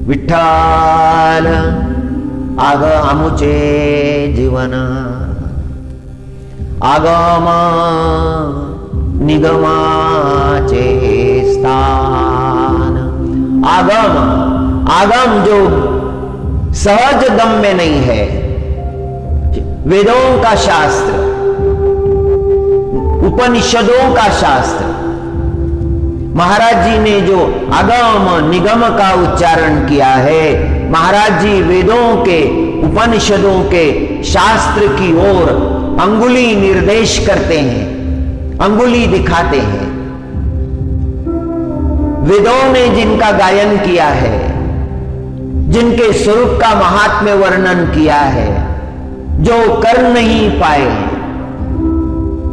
विठ्ठल आग आमुचे जीवन आगम निगमाचे स्थान। आगम, आगम जो सहज गम्य नहीं है, वेदों का शास्त्र, उपनिषदों का शास्त्र। महाराज जी ने जो आगम निगम का उच्चारण किया है, महाराज जी वेदों के उपनिषदों के शास्त्र की ओर अंगुली निर्देश करते हैं, अंगुली दिखाते हैं। वेदों ने जिनका गायन किया है, जिनके स्वरूप का महात्म्य वर्णन किया है, जो कर नहीं पाए,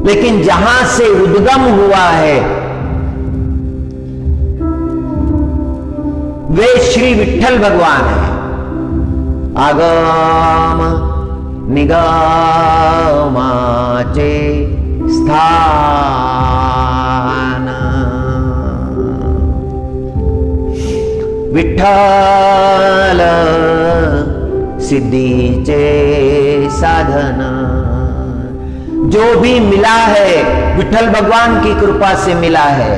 लेकिन जहां से उद्गम हुआ है वे श्री विठ्ठल भगवान हैं। आगम निगमाचे स्थान। विठ्ठल सिद्धीचे साधन। जो भी मिला है विठ्ठल भगवान की कृपा से मिला है।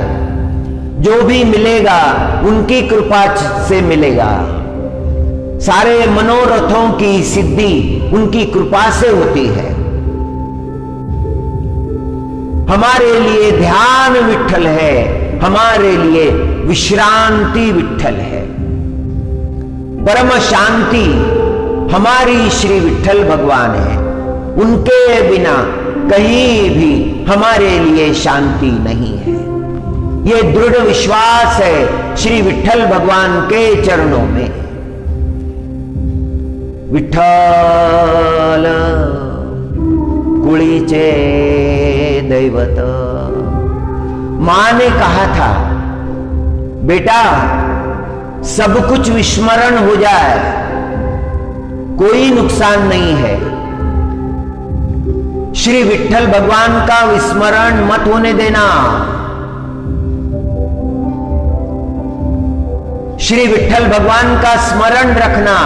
जो भी मिलेगा उनकी कृपा से मिलेगा। सारे मनोरथों की सिद्धि उनकी कृपा से होती है। हमारे लिए ध्यान विठ्ठल है, हमारे लिए विश्रांति विठ्ठल है। परम शांति हमारी श्री विठ्ठल भगवान है। उनके बिना कहीं भी हमारे लिए शांति नहीं है। ये दृढ़ विश्वास है श्री विठ्ठल भगवान के चरणों में। विठ्ठल कुळीचे दैवत। मां ने कहा था, बेटा सब कुछ विस्मरण हो जाए, कोई नुकसान नहीं है। श्री विठ्ठल भगवान का विस्मरण मत होने देना। श्री विठ्ठल भगवान का स्मरण रखना।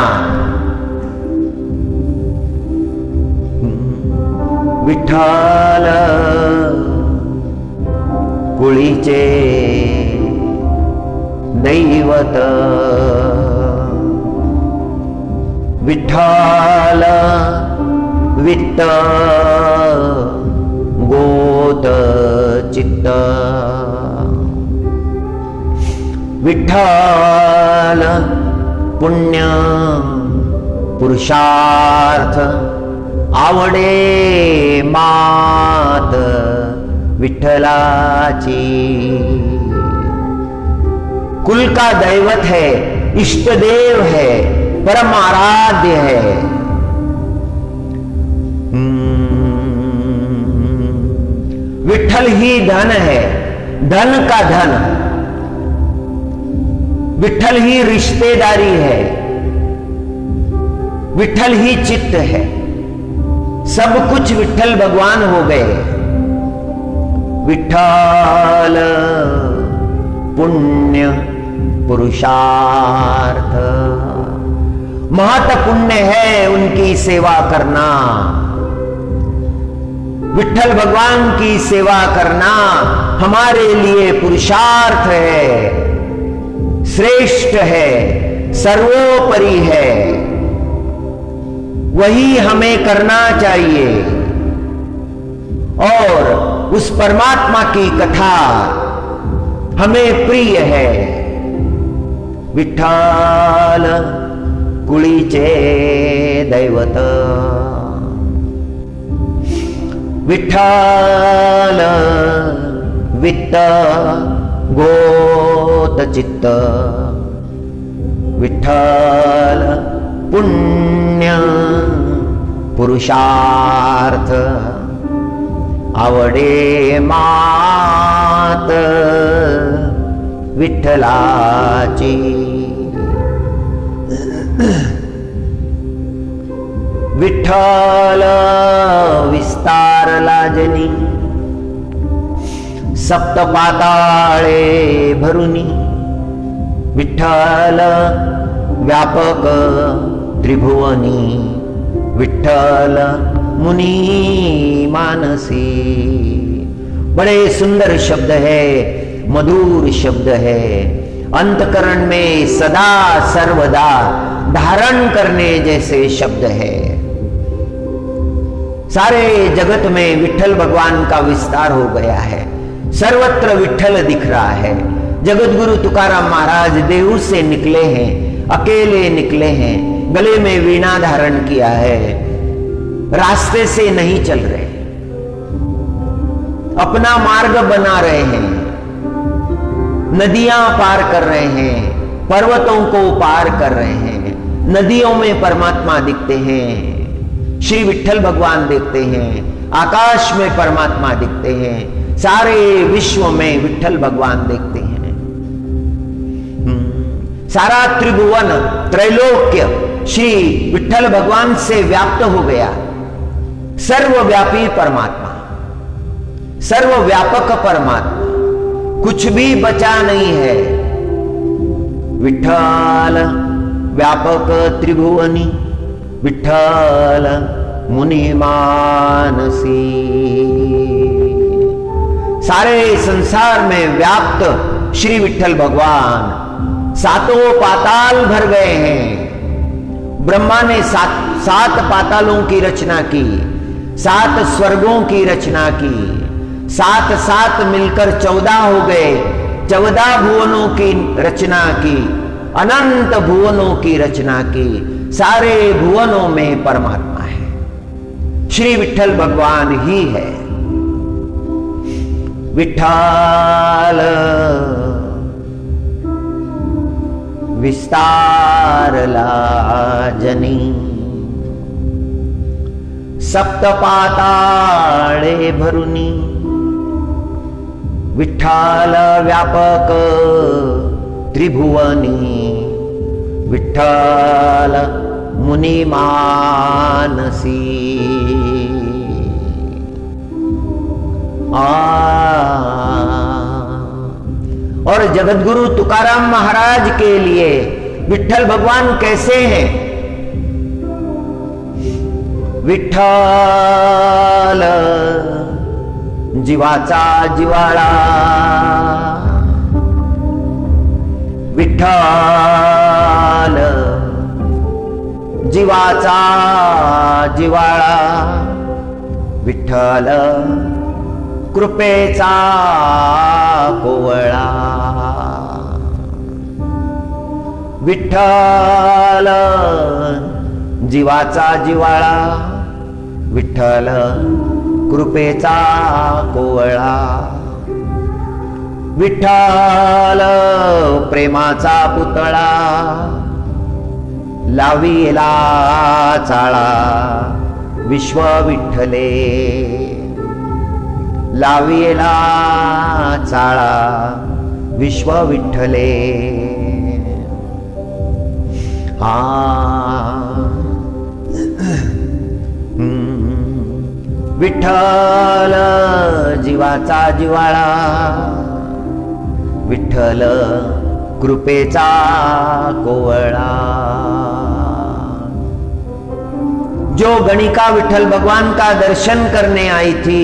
विठ्ठल कुळीचे दैवत, विठ्ठल वित्त गोत चित्त, विठ्ठल पुण्य पुरुषार्थ, आवडे मात विठ्ठलाची। कुल का दैवत है, इष्ट देव है, परम आराध्य है। विठ्ठल ही धन है, धन का धन। विठ्ठल ही रिश्तेदारी है, विठ्ठल ही चित्त है। सब कुछ विठ्ठल भगवान हो गए। विठ्ठल पुण्य पुरुषार्थ, महत पुण्य है उनकी सेवा करना। विठ्ठल भगवान की सेवा करना हमारे लिए पुरुषार्थ है, श्रेष्ठ है, सर्वोपरि है। वही हमें करना चाहिए और उस परमात्मा की कथा हमें प्रिय है। विठ्ठल कुळीचे दैवत, विठ्ठल वित्त गोत चित्त, विठ्ठल पुण्य पुरुषार्थ, आवडे मात विठ्ठलाची। विठ्ठल विस्तारला जनी, सप्त पाताळे भरुनी। विठ्ठल व्यापक त्रिभुवनी, विठ्ठल मुनि मानसी। बड़े सुंदर शब्द है, मधुर शब्द है, अंतकरण में सदा सर्वदा धारण करने जैसे शब्द है। सारे जगत में विठ्ठल भगवान का विस्तार हो गया है, सर्वत्र विठ्ठल दिख रहा है। जगत गुरु तुकाराम महाराज देहू से निकले हैं, अकेले निकले हैं, गले में वीणा धारण किया है, रास्ते से नहीं चल रहे, अपना मार्ग बना रहे हैं, नदियां पार कर रहे हैं, पर्वतों को पार कर रहे हैं। नदियों में परमात्मा दिखते हैं, श्री विठ्ठल भगवान दिखते हैं, आकाश में परमात्मा दिखते हैं, सारे विश्व में विठ्ठल भगवान दिखते हैं। सारा त्रिभुवन त्रैलोक्य श्री विठ्ठल भगवान से व्याप्त हो गया। सर्वव्यापी परमात्मा, सर्वव्यापक परमात्मा, कुछ भी बचा नहीं है। विठ्ठल व्यापक त्रिभुवनी, विठ्ठल मुनि मानसी। सारे संसार में व्याप्त श्री विठ्ठल भगवान सातों पाताल भर गए हैं। ब्रह्मा ने सात पातालों की रचना की, 7 स्वर्गों की रचना की, 7 मिलकर 14 हो गए, 14 भुवनों की रचना की, अनंत भुवनों की रचना की। सारे भुवनों में परमात्मा है, श्री विठ्ठल भगवान ही है। विठ्ठल विस्तारला जनी, सप्त पाताळे भरुनी। विठ्ठल व्यापक त्रिभुवनी, विठ्ठल मुनि मानसी। और जगतगुरु तुकाराम महाराज के लिए विठ्ठल भगवान कैसे हैं? विठ्ठल जीवाचा जिवाळा, विठ्ठल जीवाचा जिवाळा, विठ्ठल कृपेचा कोवळा, विठ्ठल जीवाचा जिवाळा, विठ्ठल कृपेचा कोवळा, विठ्ठल प्रेमाचा पुतळा, लाविला चाळा विश्व विठ्ठले, लाविला चाळा विश्व विठ्ठले. विठ्ठल जीवाचा जिवाळा, विठ्ठल कृपेचा कोवळा. जो गणिका विठ्ठल भगवान का दर्शन करने आई थी,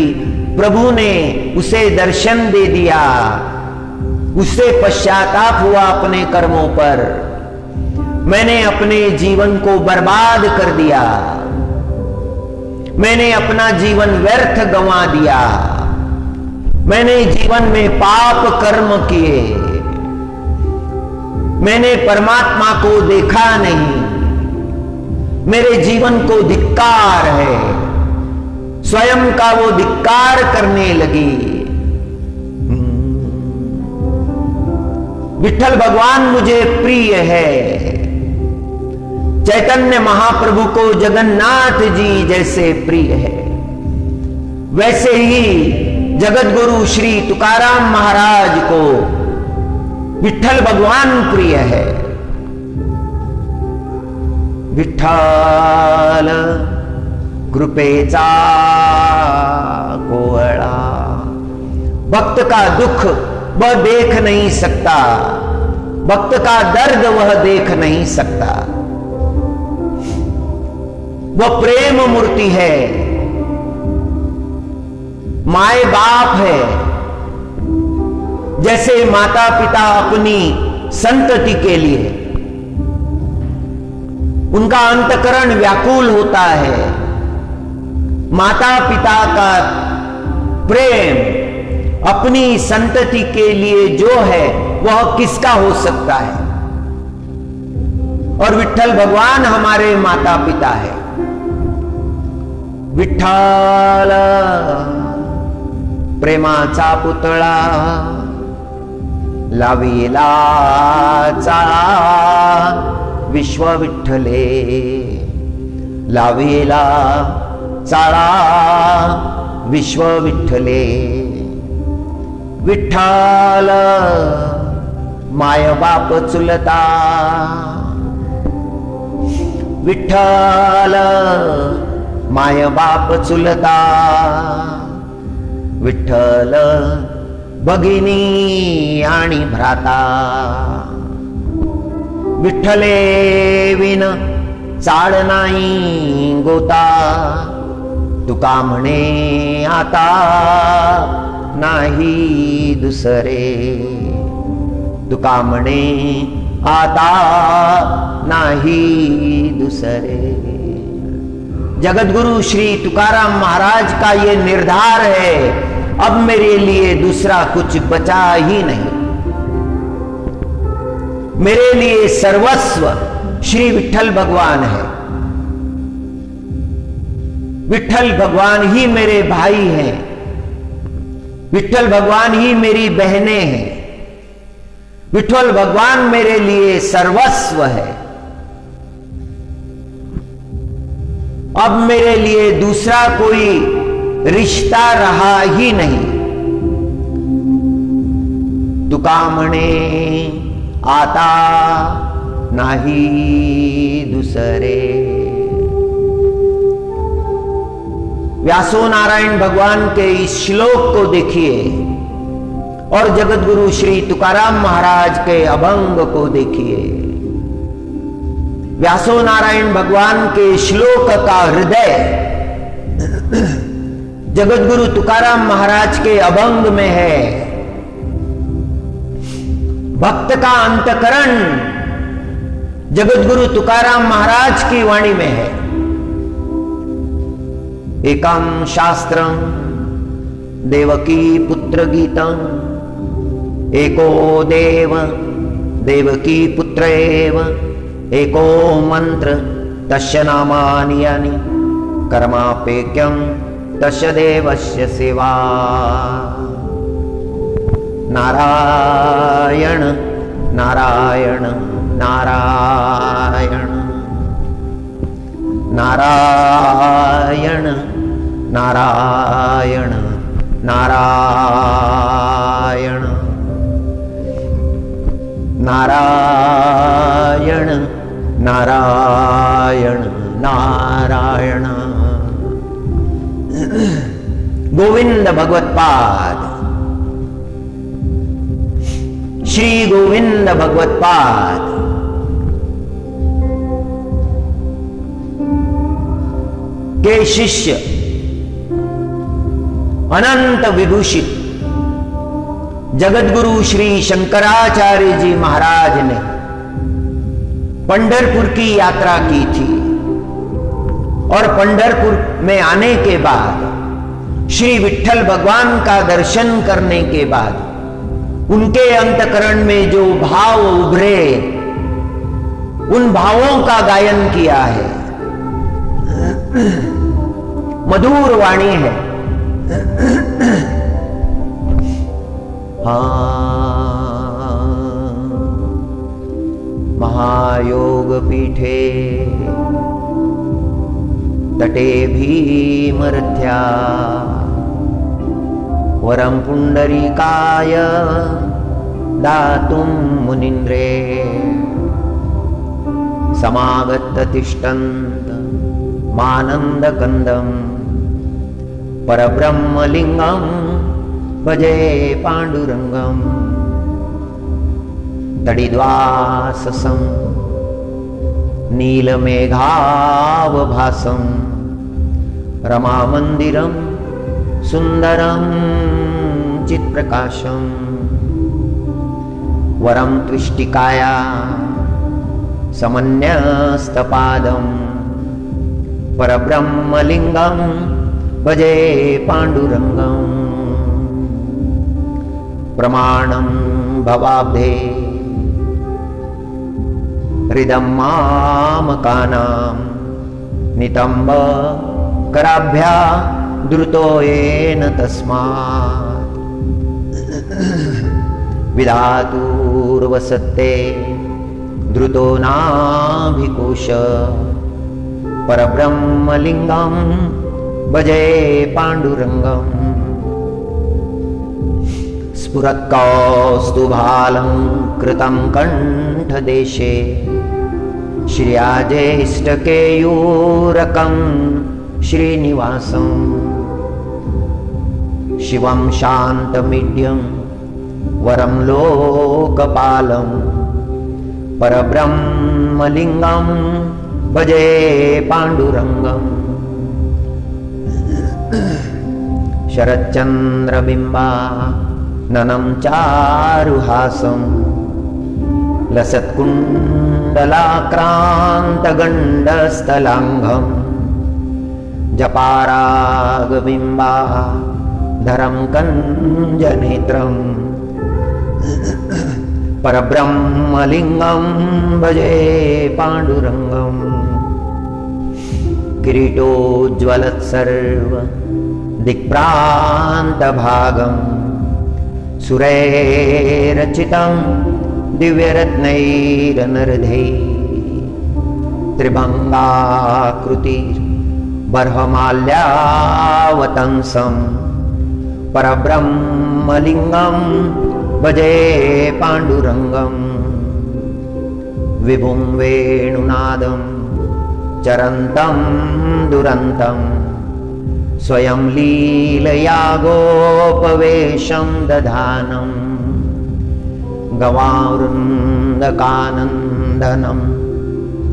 प्रभु ने उसे दर्शन दे दिया. उससे पश्चाताप हुआ अपने कर्मों पर. मैंने अपने जीवन को बर्बाद कर दिया, मैंने अपना जीवन व्यर्थ गंवा दिया, मैंने जीवन में पाप कर्म किए, मैंने परमात्मा को देखा नहीं, मेरे जीवन को धिक्कार है. स्वयं का वो धिक्कार करने लगी. विठ्ठल भगवान मुझे प्रिय है. चैतन्य महाप्रभु को जगन्नाथ जी जैसे प्रिय है, वैसे ही जगतगुरु श्री तुकाराम महाराज को विठ्ठल भगवान प्रिय है. विठ्ठल कृपेचा कोवळा. भक्त का दुख वह देख नहीं सकता, भक्त का दर्द वह देख नहीं सकता. वह प्रेम मूर्ति है, माए बाप है. जैसे माता पिता अपनी संतति के लिए उनका अंतकरण व्याकुल होता है, माता पिता का प्रेम अपनी संतति के लिए जो है वह किसका हो सकता है? और विठ्ठल भगवान हमारे माता पिता है. विठ्ठल प्रेमाचा पुतळा, लाविला चाळा विश्व विठ्ठले, लाविला चाळा विश्व विठ्ठले. विठ्ठल माय बाप चुलता, विठ्ठल माय बाप चुलता, विठ्ठल भगिनी आणि भ्राता. विठ्ठले विन चाळ नाही गोता, तुका म्हणे आता नाही दुसरे, तुका म्हणे आता नाही दुसरे. जगतगुरु श्री तुकाराम महाराज का ये निर्धार है, अब मेरे लिए दूसरा कुछ बचा ही नहीं. मेरे लिए सर्वस्व श्री विठ्ठल भगवान है. विठ्ठल भगवान ही मेरे भाई हैं, विठ्ठल भगवान ही मेरी बहनें हैं. विठ्ठल भगवान मेरे लिए सर्वस्व है. अब मेरे लिए दूसरा कोई रिश्ता रहा ही नहीं. तुका म्हणे आता नाही दुसरे. व्यासो नारायण भगवान के इस श्लोक को देखिए. और जगतगुरु श्री तुकाराम महाराज के अभंग को देखिए। व्यासो नारायण भगवान के श्लोक का हृदय जगतगुरु तुकाराम महाराज के अभंग में है। भक्त का अंतकरण जगतगुरु तुकाराम महाराज की वाणी में है। एकम शास्त्रम देवकी पुत्र गीतम, एको देव देवकी पुत्र एव, एको मंत्र तस्य नामानि यानि, कर्मापेक्यम तस्य देवस्य सेवा। नारायण नारायण नारायण नारायण नारायण नारायण नारायण नारायण नारायण। गोविंद भगवत्पाद, श्री गोविंद भगवत्पाद के शिष्य अनंत विभूषित जगतगुरु श्री शंकराचार्य जी महाराज ने पंढरपुर की यात्रा की थी और पंढरपुर में आने के बाद श्री विठ्ठल भगवान का दर्शन करने के बाद उनके अंतकरण में जो भाव उभरे उन भावों का गायन किया है। मधुर वाणी है। महायोग पीठे तटे भीमरथ्या, वरम पुंडरीकाय दातुं मुनीन्द्रे, समागत तिष्ठन्त मानन्दकन्दं, परब्रह्मलिंगं भजे पांडुरंगं। तडिद्वाससं नीलमेघावभासं, रमामन्दिरं सुन्दरं चित्प्रकाशं, वरं त्विष्टिकाया समन्यस्तपादं, परब्रह्मलिंगं भजे पांडुरंगं। प्रमाणं भवाब्धे हृदं मामकानां, नितंब कराभ्या द्रुतो येन तस्मात्। विधातुर्वसत्ते द्रुतो नाभिकोश, परब्रह्मलिंगं भजे पांडुरंगं। स्फुरत्कौस्तुभालंकृतं कंठदेशे, श्रियाजेष्टकेयूरकं श्रीनिवासं। शिवं शान्तमीड्यं वरं लोकपालं, परब्रह्मलिंगं भजे पांडुरंगं। शरच्चन्द्रबिम्बा ननं चारुहासं, लसत्कुण्डलाक्रान्तगण्डस्थलाङ्घं। जपारागबिम्बा धरं कञ्जनेत्रं, परब्रह्मलिंगं भजे पांडुरंगं। किरीटोज्ज्वलत्सर्व दिक्प्रान्तभागं, सुरैरचितं दिव्यरत्नैरनर्धे। त्रिभंगाकृतिर्बर्हमाल्यावतंसं, परब्रह्मलिंगं भजे पांडुरंगं। विभुं वेणुनादं चरन्तं दुरन्तं, स्वयं लीलया गोपवेशं दधानं गवावृन्दकानन्दनं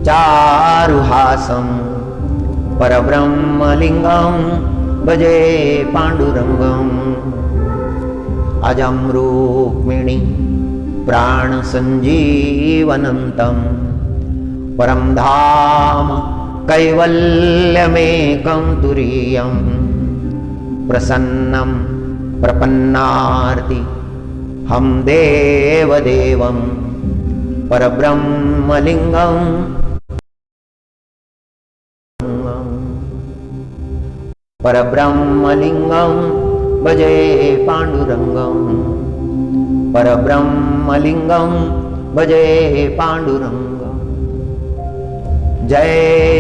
चारुहासं परब्रह्मलिङ्गं भजे पाण्डुरङ्गम् अजं रुक्मिणी प्राणसञ्जीवनन्तं परं धाम कैवल्यमेकं तुरीयं प्रसन्नं प्रपन्नार्ति हम देवदेवं परब्रह्मलिङ्गं परब्रह्मलिङ्गं भजे पाण्डुरङ्गं परब्रह्मलिङ्गं भजे पाण्डुरङ्गं। जय